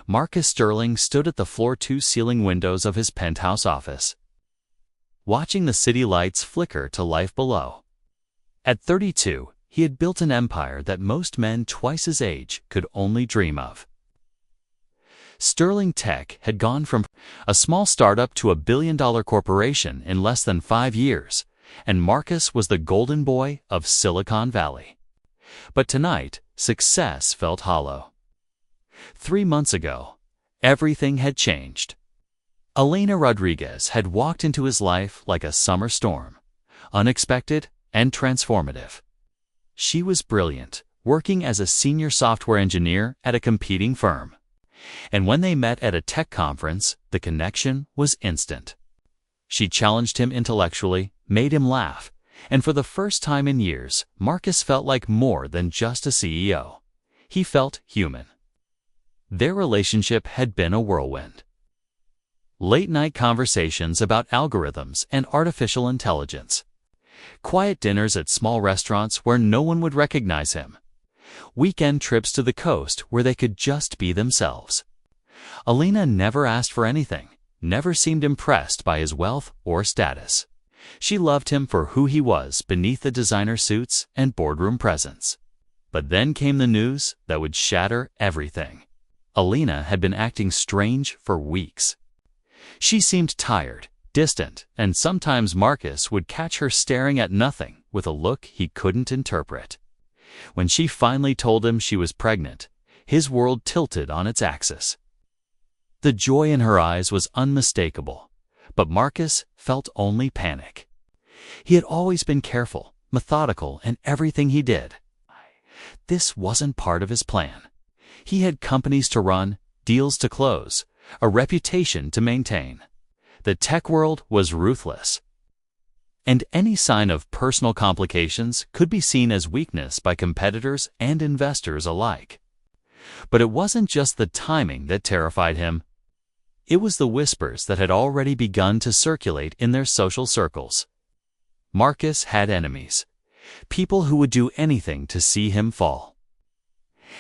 Marcus Sterling stood at the floor-to-ceiling windows of his penthouse office, watching the city lights flicker to life below. At 32, he had built an empire that most men twice his age could only dream of. Sterling Tech had gone from a small startup to a billion-dollar corporation in less than 5 years, and Marcus was the golden boy of Silicon Valley. But tonight, success felt hollow. 3 months ago, everything had changed. Elena Rodriguez had walked into his life like a summer storm, unexpected and transformative. She was brilliant, working as a senior software engineer at a competing firm. And when they met at a tech conference, the connection was instant. She challenged him intellectually, made him laugh, and for the first time in years, Marcus felt like more than just a CEO. He felt human. Their relationship had been a whirlwind. Late-night conversations about algorithms and artificial intelligence. Quiet dinners at small restaurants where no one would recognize him. Weekend trips to the coast where they could just be themselves. Elena never asked for anything, never seemed impressed by his wealth or status. She loved him for who he was beneath the designer suits and boardroom presence. But then came the news that would shatter everything. Elena had been acting strange for weeks. She seemed tired, distant, and sometimes Marcus would catch her staring at nothing with a look he couldn't interpret. When she finally told him she was pregnant, his world tilted on its axis. The joy in her eyes was unmistakable, but Marcus felt only panic. He had always been careful, methodical in everything he did. This wasn't part of his plan. He had companies to run, deals to close, a reputation to maintain. The tech world was ruthless, and any sign of personal complications could be seen as weakness by competitors and investors alike. But it wasn't just the timing that terrified him. It was the whispers that had already begun to circulate in their social circles. Marcus had enemies, people who would do anything to see him fall.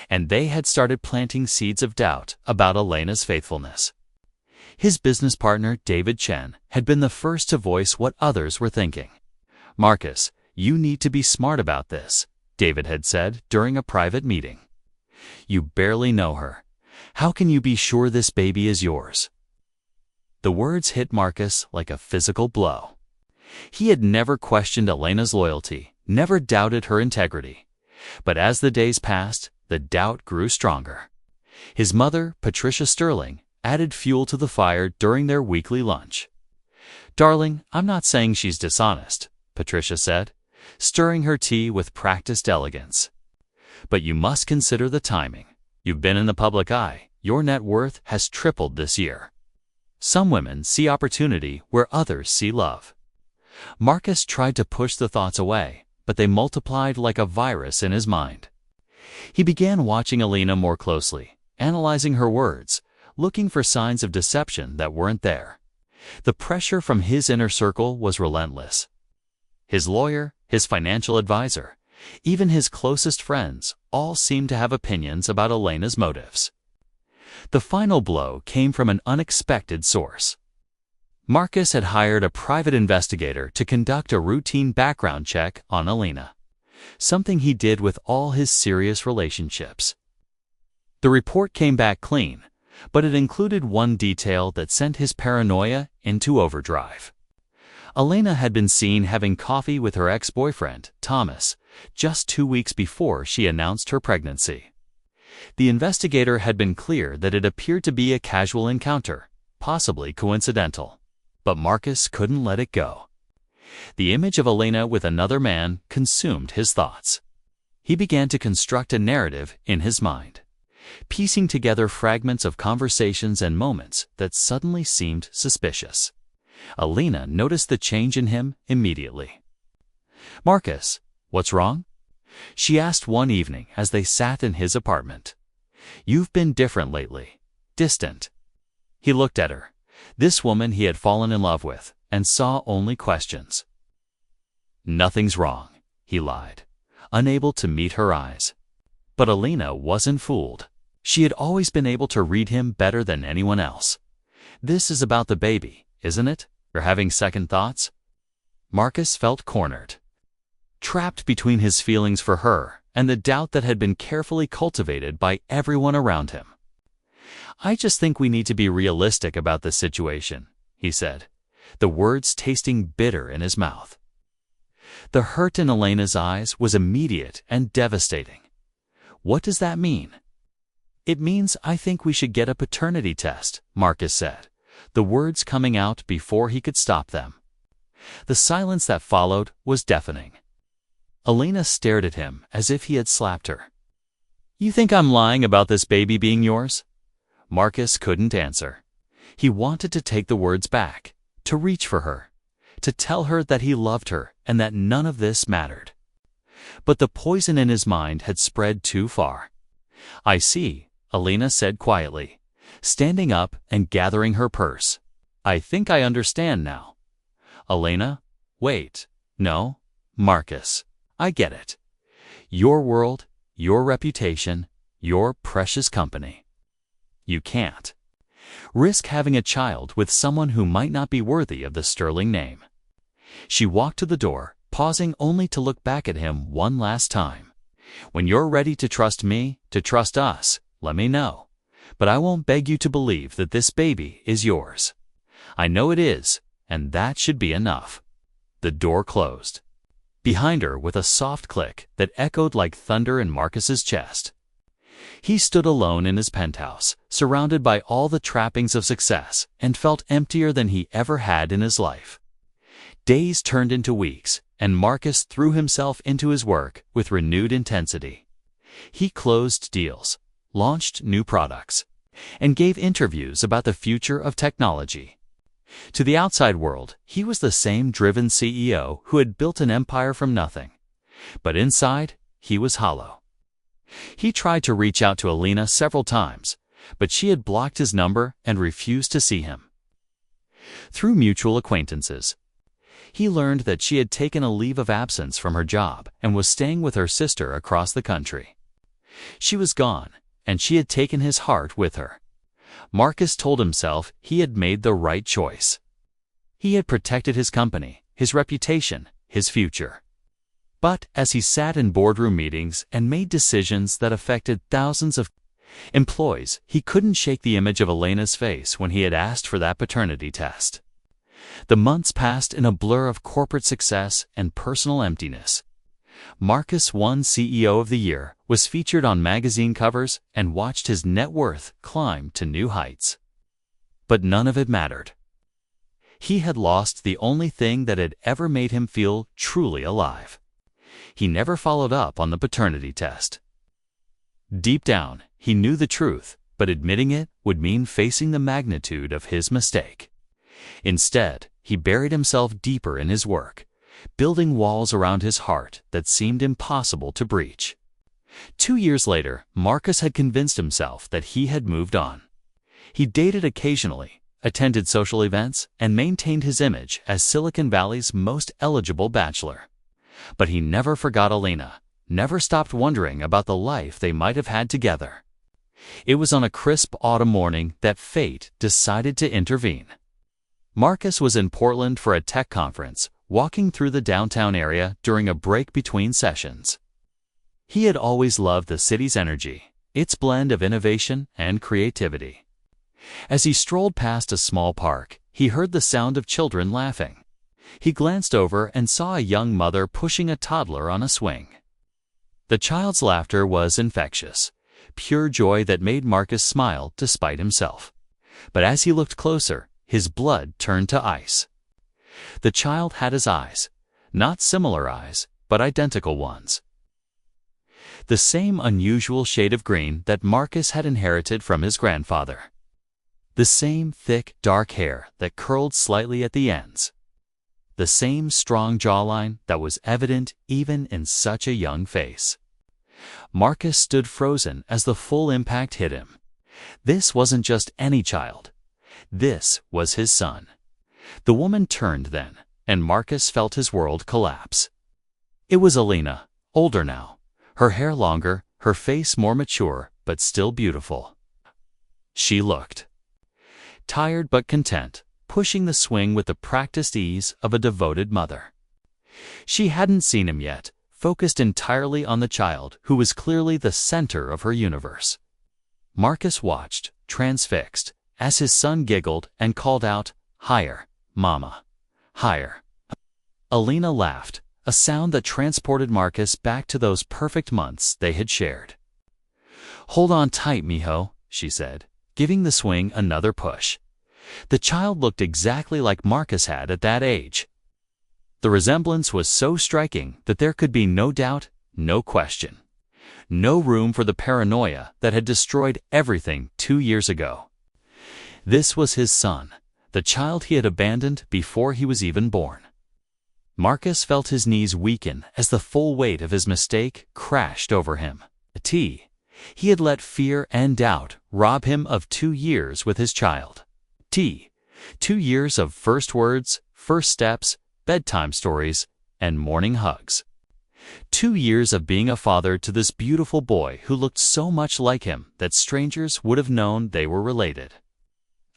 And they had started planting seeds of doubt about Elena's faithfulness. His business partner, David Chen, had been the first to voice what others were thinking. "Marcus, you need to be smart about this," David had said during a private meeting. "You barely know her. How can you be sure this baby is yours?" The words hit Marcus like a physical blow. He had never questioned Elena's loyalty, never doubted her integrity. But as the days passed, the doubt grew stronger. His mother, Patricia Sterling, added fuel to the fire during their weekly lunch. "Darling, I'm not saying she's dishonest," Patricia said, stirring her tea with practiced elegance. "But you must consider the timing. You've been in the public eye. Your net worth has tripled this year. Some women see opportunity where others see love." Marcus tried to push the thoughts away, but they multiplied like a virus in his mind. He began watching Elena more closely, analyzing her words, looking for signs of deception that weren't there. The pressure from his inner circle was relentless. His lawyer, his financial advisor, even his closest friends all seemed to have opinions about Elena's motives. The final blow came from an unexpected source. Marcus had hired a private investigator to conduct a routine background check on Elena, something he did with all his serious relationships. The report came back clean, but it included one detail that sent his paranoia into overdrive. Elena had been seen having coffee with her ex-boyfriend, Thomas, just 2 weeks before she announced her pregnancy. The investigator had been clear that it appeared to be a casual encounter, possibly coincidental. But Marcus couldn't let it go. The image of Elena with another man consumed his thoughts. He began to construct a narrative in his mind, piecing together fragments of conversations and moments that suddenly seemed suspicious. Elena noticed the change in him immediately. "Marcus, what's wrong?" she asked one evening as they sat in his apartment. "You've been different lately, distant." He looked at her, this woman he had fallen in love with, and saw only questions. "Nothing's wrong," he lied, unable to meet her eyes. But Elena wasn't fooled. She had always been able to read him better than anyone else. "This is about the baby, isn't it? You're having second thoughts?" Marcus felt cornered, trapped between his feelings for her and the doubt that had been carefully cultivated by everyone around him. "I just think we need to be realistic about this situation," he said, the words tasting bitter in his mouth. The hurt in Elena's eyes was immediate and devastating. "What does that mean?" "It means I think we should get a paternity test," Marcus said, the words coming out before he could stop them. The silence that followed was deafening. Elena stared at him as if he had slapped her. "You think I'm lying about this baby being yours?" Marcus couldn't answer. He wanted to take the words back, to reach for her, to tell her that he loved her and that none of this mattered. But the poison in his mind had spread too far. "I see," Elena said quietly, standing up and gathering her purse. "I think I understand now." "Elena, wait. No, Marcus, I get it. Your world, your reputation, your precious company. You can't risk having a child with someone who might not be worthy of the sterling name." She walked to the door, pausing only to look back at him one last time. "When you're ready to trust me, to trust us, let me know. But I won't beg you to believe that this baby is yours. I know it is, and that should be enough." The door closed behind her with a soft click that echoed like thunder in Marcus's chest. He stood alone in his penthouse, surrounded by all the trappings of success, and felt emptier than he ever had in his life. Days turned into weeks, and Marcus threw himself into his work with renewed intensity. He closed deals, launched new products, and gave interviews about the future of technology. To the outside world, he was the same driven CEO who had built an empire from nothing. But inside, he was hollow. He tried to reach out to Elena several times, but she had blocked his number and refused to see him. Through mutual acquaintances, he learned that she had taken a leave of absence from her job and was staying with her sister across the country. She was gone, and she had taken his heart with her. Marcus told himself he had made the right choice. He had protected his company, his reputation, his future. But as he sat in boardroom meetings and made decisions that affected thousands of employees, he couldn't shake the image of Elena's face when he had asked for that paternity test. The months passed in a blur of corporate success and personal emptiness. Marcus won CEO of the Year, was featured on magazine covers, and watched his net worth climb to new heights. But none of it mattered. He had lost the only thing that had ever made him feel truly alive. He never followed up on the paternity test. Deep down, he knew the truth, but admitting it would mean facing the magnitude of his mistake. Instead, he buried himself deeper in his work, building walls around his heart that seemed impossible to breach. 2 years later, Marcus had convinced himself that he had moved on. He dated occasionally, attended social events, and maintained his image as Silicon Valley's most eligible bachelor. But he never forgot Elena, never stopped wondering about the life they might have had together. It was on a crisp autumn morning that fate decided to intervene. Marcus was in Portland for a tech conference, walking through the downtown area during a break between sessions. He had always loved the city's energy, its blend of innovation and creativity. As he strolled past a small park, he heard the sound of children laughing. He glanced over and saw a young mother pushing a toddler on a swing. The child's laughter was infectious, pure joy that made Marcus smile despite himself. But as he looked closer, his blood turned to ice. The child had his eyes, not similar eyes, but identical ones. The same unusual shade of green that Marcus had inherited from his grandfather. The same thick, dark hair that curled slightly at the ends. The same strong jawline that was evident even in such a young face. Marcus stood frozen as the full impact hit him. This wasn't just any child. This was his son. The woman turned then, and Marcus felt his world collapse. It was Elena, older now, her hair longer, her face more mature, but still beautiful. She looked tired but content, pushing the swing with the practiced ease of a devoted mother. She hadn't seen him yet, focused entirely on the child who was clearly the center of her universe. Marcus watched, transfixed, as his son giggled and called out, "Higher, Mama. Higher." Alina laughed, a sound that transported Marcus back to those perfect months they had shared. "Hold on tight, mijo," she said, giving the swing another push. The child looked exactly like Marcus had at that age. The resemblance was so striking that there could be no doubt, no question. No room for the paranoia that had destroyed everything 2 years ago. This was his son, the child he had abandoned before he was even born. Marcus felt his knees weaken as the full weight of his mistake crashed over him. He had let fear and doubt rob him of 2 years with his child. 2 years of first words, first steps, bedtime stories, and morning hugs. 2 years of being a father to this beautiful boy who looked so much like him that strangers would have known they were related.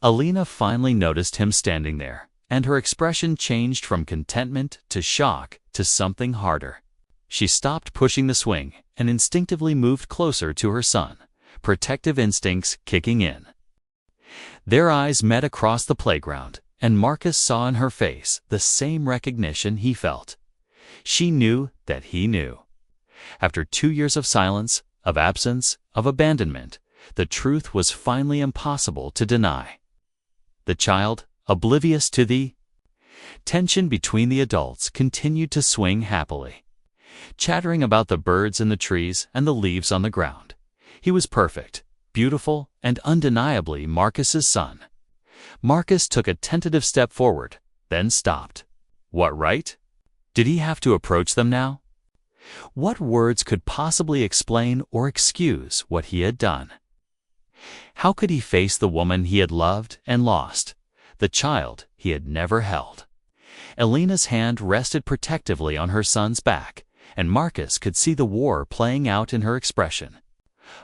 Alina finally noticed him standing there, and her expression changed from contentment to shock to something harder. She stopped pushing the swing and instinctively moved closer to her son, protective instincts kicking in. Their eyes met across the playground, and Marcus saw in her face the same recognition he felt. She knew that he knew. After 2 years of silence, of absence, of abandonment, the truth was finally impossible to deny. The child, oblivious to the tension between the adults, continued to swing happily, chattering about the birds in the trees and the leaves on the ground. He was perfect, beautiful, and undeniably Marcus's son. Marcus took a tentative step forward, then stopped. What right? Did he have to approach them now? What words could possibly explain or excuse what he had done? How could he face the woman he had loved and lost, the child he had never held? Alina's hand rested protectively on her son's back, and Marcus could see the war playing out in her expression.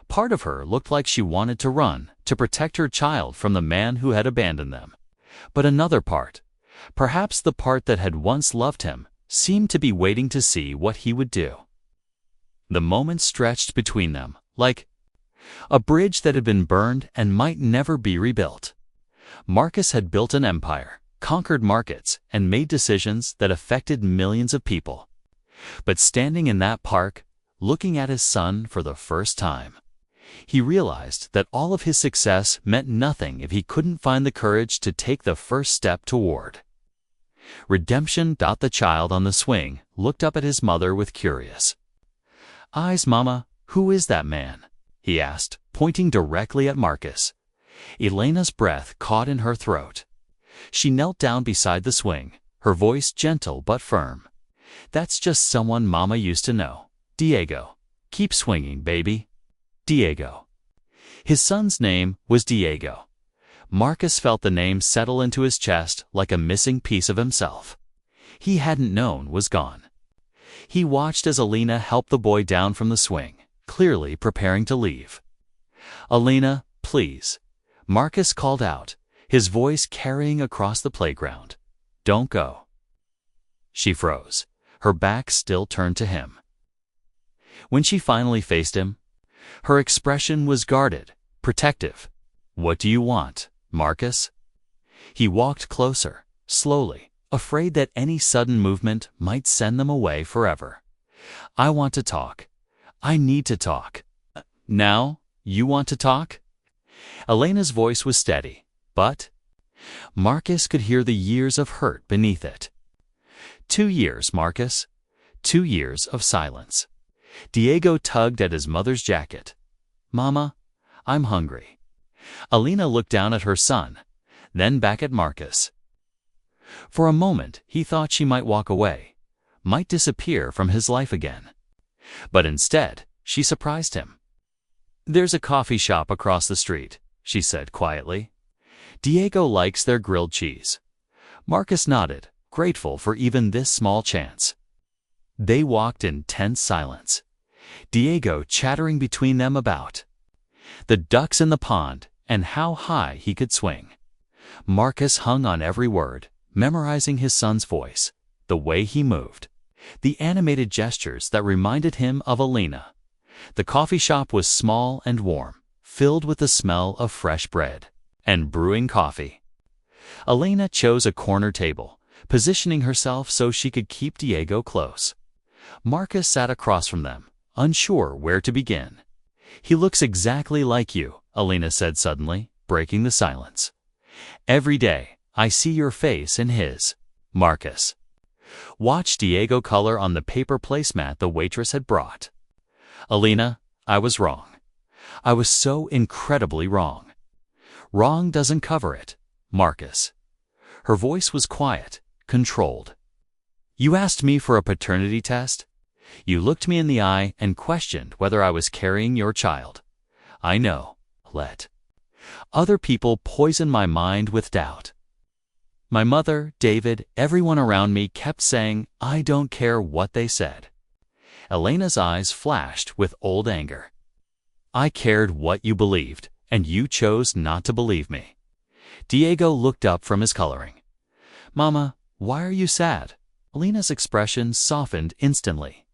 Part of her looked like she wanted to run, to protect her child from the man who had abandoned them. But another part, perhaps the part that had once loved him, seemed to be waiting to see what he would do. The moment stretched between them, like a bridge that had been burned and might never be rebuilt. Marcus had built an empire, conquered markets, and made decisions that affected millions of people. But standing in that park, looking at his son for the first time, he realized that all of his success meant nothing if he couldn't find the courage to take the first step toward redemption. The child on the swing looked up at his mother with curious eyes. "Mama, who is that man?" he asked, pointing directly at Marcus. Elena's breath caught in her throat. She knelt down beside the swing, her voice gentle but firm. "That's just someone Mama used to know. Diego. Keep swinging, baby. Diego." His son's name was Diego. Marcus felt the name settle into his chest like a missing piece of himself he hadn't known was gone. He watched as Alina helped the boy down from the swing, clearly preparing to leave. "Alina, please," Marcus called out, his voice carrying across the playground. "Don't go." She froze, her back still turned to him. When she finally faced him, her expression was guarded, protective. "What do you want, Marcus?" He walked closer, slowly, afraid that any sudden movement might send them away forever. "I want to talk. I need to talk." "Now, you want to talk?" Elena's voice was steady, but Marcus could hear the years of hurt beneath it. 2 years, Marcus. 2 years of silence. Diego tugged at his mother's jacket. "Mama, I'm hungry." Alina looked down at her son, then back at Marcus. For a moment, he thought she might walk away, might disappear from his life again. But instead, she surprised him. "There's a coffee shop across the street," she said quietly. "Diego likes their grilled cheese." Marcus nodded, grateful for even this small chance. They walked in tense silence, Diego chattering between them about the ducks in the pond, and how high he could swing. Marcus hung on every word, memorizing his son's voice, the way he moved, the animated gestures that reminded him of Alina. The coffee shop was small and warm, filled with the smell of fresh bread and brewing coffee. Alina chose a corner table, positioning herself so she could keep Diego close. Marcus sat across from them, unsure where to begin. "He looks exactly like you," Alina said suddenly, breaking the silence. "Every day, I see your face in his." Marcus watched Diego color on the paper placemat the waitress had brought. "Alina, I was wrong. I was so incredibly wrong." "Wrong doesn't cover it, Marcus." Her voice was quiet, controlled. "You asked me for a paternity test. You looked me in the eye and questioned whether I was carrying your child. I know. Let other people poison my mind with doubt. My mother, David, everyone around me kept saying, I don't care what they said." Elena's eyes flashed with old anger. "I cared what you believed, and you chose not to believe me." Diego looked up from his coloring. "Mama, why are you sad?" Elena's expression softened instantly.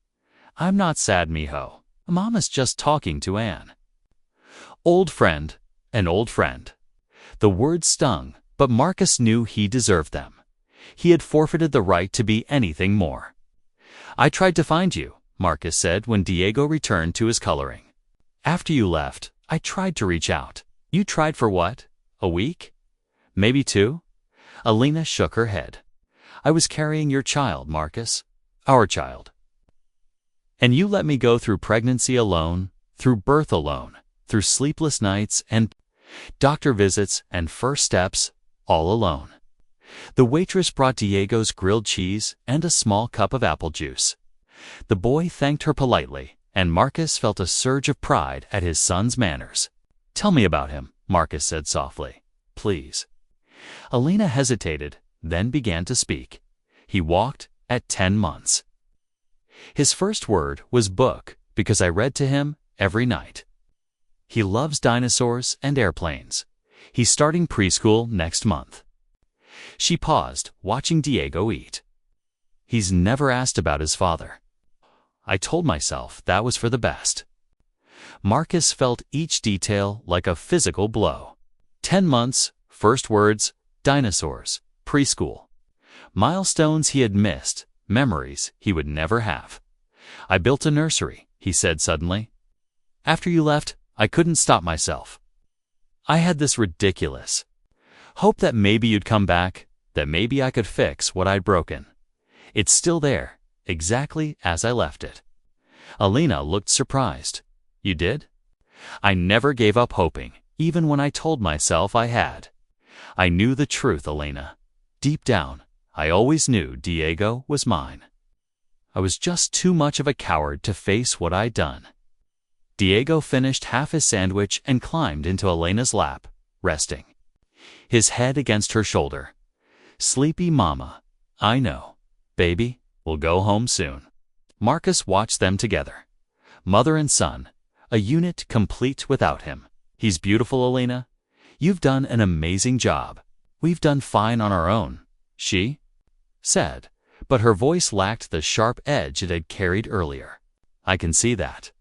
"I'm not sad, mijo. Mama's just talking to Anne." Old friend, an old friend. The words stung, but Marcus knew he deserved them. He had forfeited the right to be anything more. "I tried to find you," Marcus said when Diego returned to his coloring. "After you left, I tried to reach out." "You tried for what? A week? Maybe 2? Alina shook her head. "I was carrying your child, Marcus. Our child. And you let me go through pregnancy alone, through birth alone, through sleepless nights and doctor visits and first steps, all alone." The waitress brought Diego's grilled cheese and a small cup of apple juice. The boy thanked her politely, and Marcus felt a surge of pride at his son's manners. "Tell me about him," Marcus said softly. "Please." Alina hesitated, then began to speak. "He walked at 10 months. His first word was book because I read to him every night. He loves dinosaurs and airplanes. He's starting preschool next month." She paused, watching Diego eat. "He's never asked about his father. I told myself that was for the best." Marcus felt each detail like a physical blow. 10 months, first words, dinosaurs, preschool. Milestones he had missed, memories he would never have. "I built a nursery," he said suddenly. "After you left, I couldn't stop myself. I had this ridiculous hope that maybe you'd come back, that maybe I could fix what I'd broken. It's still there, exactly as I left it." Alina looked surprised. "You did?" "I never gave up hoping, even when I told myself I had. I knew the truth, Alina. Deep down, I always knew Diego was mine. I was just too much of a coward to face what I'd done." Diego finished half his sandwich and climbed into Elena's lap, resting his head against her shoulder. "Sleepy mama. I know. Baby, we'll go home soon." Marcus watched them together. Mother and son, a unit complete without him. "He's beautiful, Alina. You've done an amazing job. We've done fine on our own," she said, but her voice lacked the sharp edge it had carried earlier. "I can see that.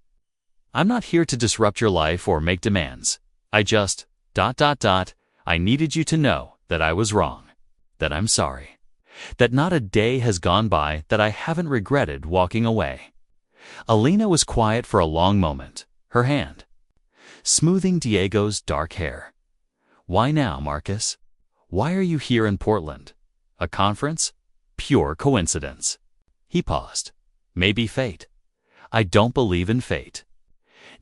I'm not here to disrupt your life or make demands. I just... I needed you to know that I was wrong, that I'm sorry, that not a day has gone by that I haven't regretted walking away." Alina was quiet for a long moment, her hand smoothing Diego's dark hair. "Why now, Marcus? Why are you here in Portland? A conference? Pure coincidence." He paused. "Maybe fate. I don't believe in fate."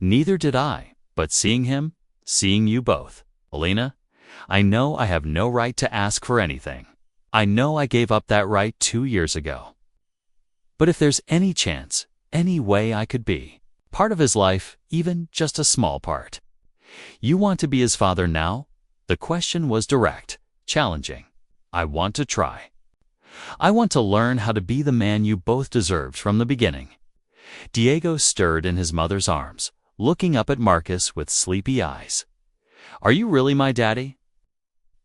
"Neither did I, but seeing him, seeing you both, Alina, I know I have no right to ask for anything. I know I gave up that right 2 years ago. But if there's any chance, any way I could be part of his life, even just a small part." "You want to be his father now?" The question was direct, challenging. "I want to try. I want to learn how to be the man you both deserved from the beginning." Diego stirred in his mother's arms, looking up at Marcus with sleepy eyes. "Are you really my daddy?"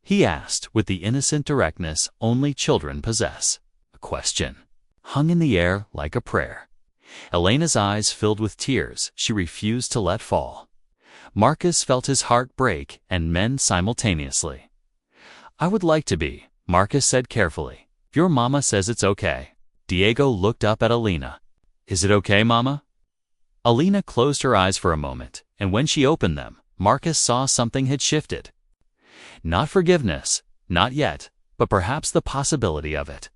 he asked with the innocent directness only children possess. A question hung in the air like a prayer. Elena's eyes filled with tears she refused to let fall. Marcus felt his heart break and mend simultaneously. "I would like to be," Marcus said carefully. "If your mama says it's okay." Diego looked up at Elena. "Is it okay, Mama?" Elena closed her eyes for a moment, and when she opened them, Marcus saw something had shifted. Not forgiveness, not yet, but perhaps the possibility of it.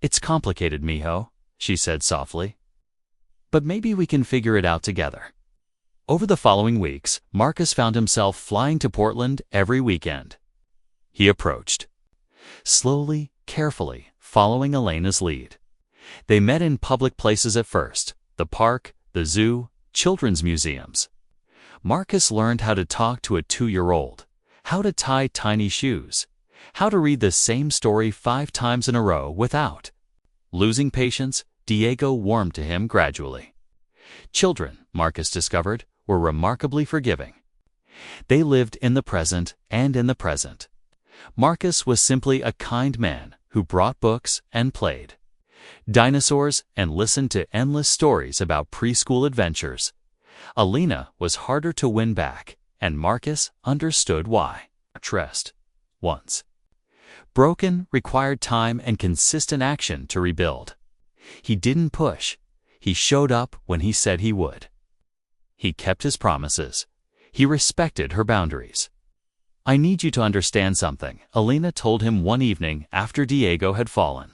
"It's complicated, mijo," she said softly. "But maybe we can figure it out together." Over the following weeks, Marcus found himself flying to Portland every weekend. He approached, slowly, carefully, following Elena's lead. They met in public places at first: the park, the zoo, children's museums. Marcus learned how to talk to a 2-year-old, how to tie tiny shoes, how to read the same story 5 times in a row without losing patience. Diego warmed to him gradually. Children, Marcus discovered, were remarkably forgiving. They lived in the present and in the present. Marcus was simply a kind man who brought books and played dinosaurs and listened to endless stories about preschool adventures. Elena was harder to win back, and Marcus understood why. Trust, once broken, required time and consistent action to rebuild. He didn't push. He showed up when he said he would. He kept his promises. He respected her boundaries. "I need you to understand something," Elena told him one evening after Diego had fallen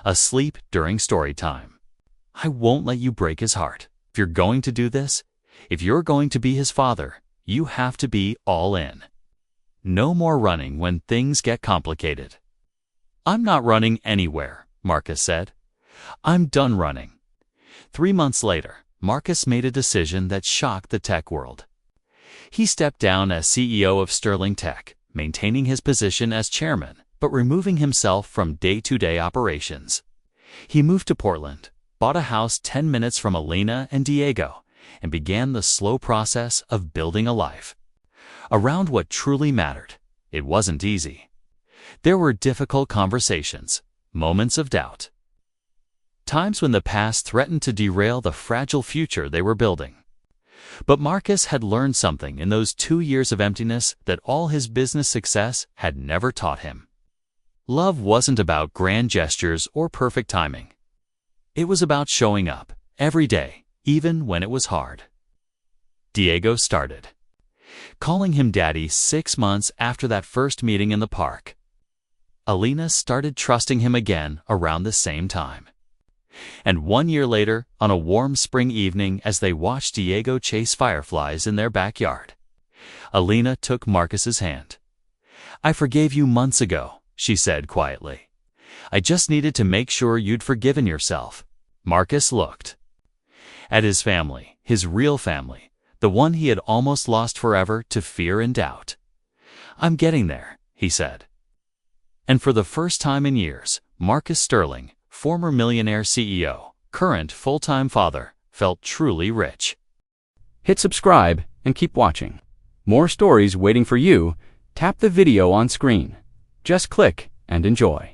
asleep during story time. "I won't let you break his heart. If you're going to do this, if you're going to be his father, you have to be all in. No more running when things get complicated." "I'm not running anywhere," Marcus said. "I'm done running." 3 months later, Marcus made a decision that shocked the tech world. He stepped down as CEO of Sterling Tech, maintaining his position as chairman, but removing himself from day-to-day operations. He moved to Portland, bought a house 10 minutes from Elena and Diego, and began the slow process of building a life around what truly mattered. It wasn't easy. There were difficult conversations, moments of doubt, times when the past threatened to derail the fragile future they were building. But Marcus had learned something in those 2 years of emptiness that all his business success had never taught him. Love wasn't about grand gestures or perfect timing. It was about showing up every day, even when it was hard. Diego started calling him daddy 6 months after that first meeting in the park. Elena started trusting him again around the same time. And 1 year later, on a warm spring evening as they watched Diego chase fireflies in their backyard, Elena took Marcus's hand. "I forgave you months ago," she said quietly. "I just needed to make sure you'd forgiven yourself." Marcus looked at his family, his real family, the one he had almost lost forever to fear and doubt. "I'm getting there," he said. And for the first time in years, Marcus Sterling, former Millionaire CEO, current full-time father, felt truly rich. Hit subscribe and keep watching. More stories waiting for you. Tap the video on screen. Just click and enjoy.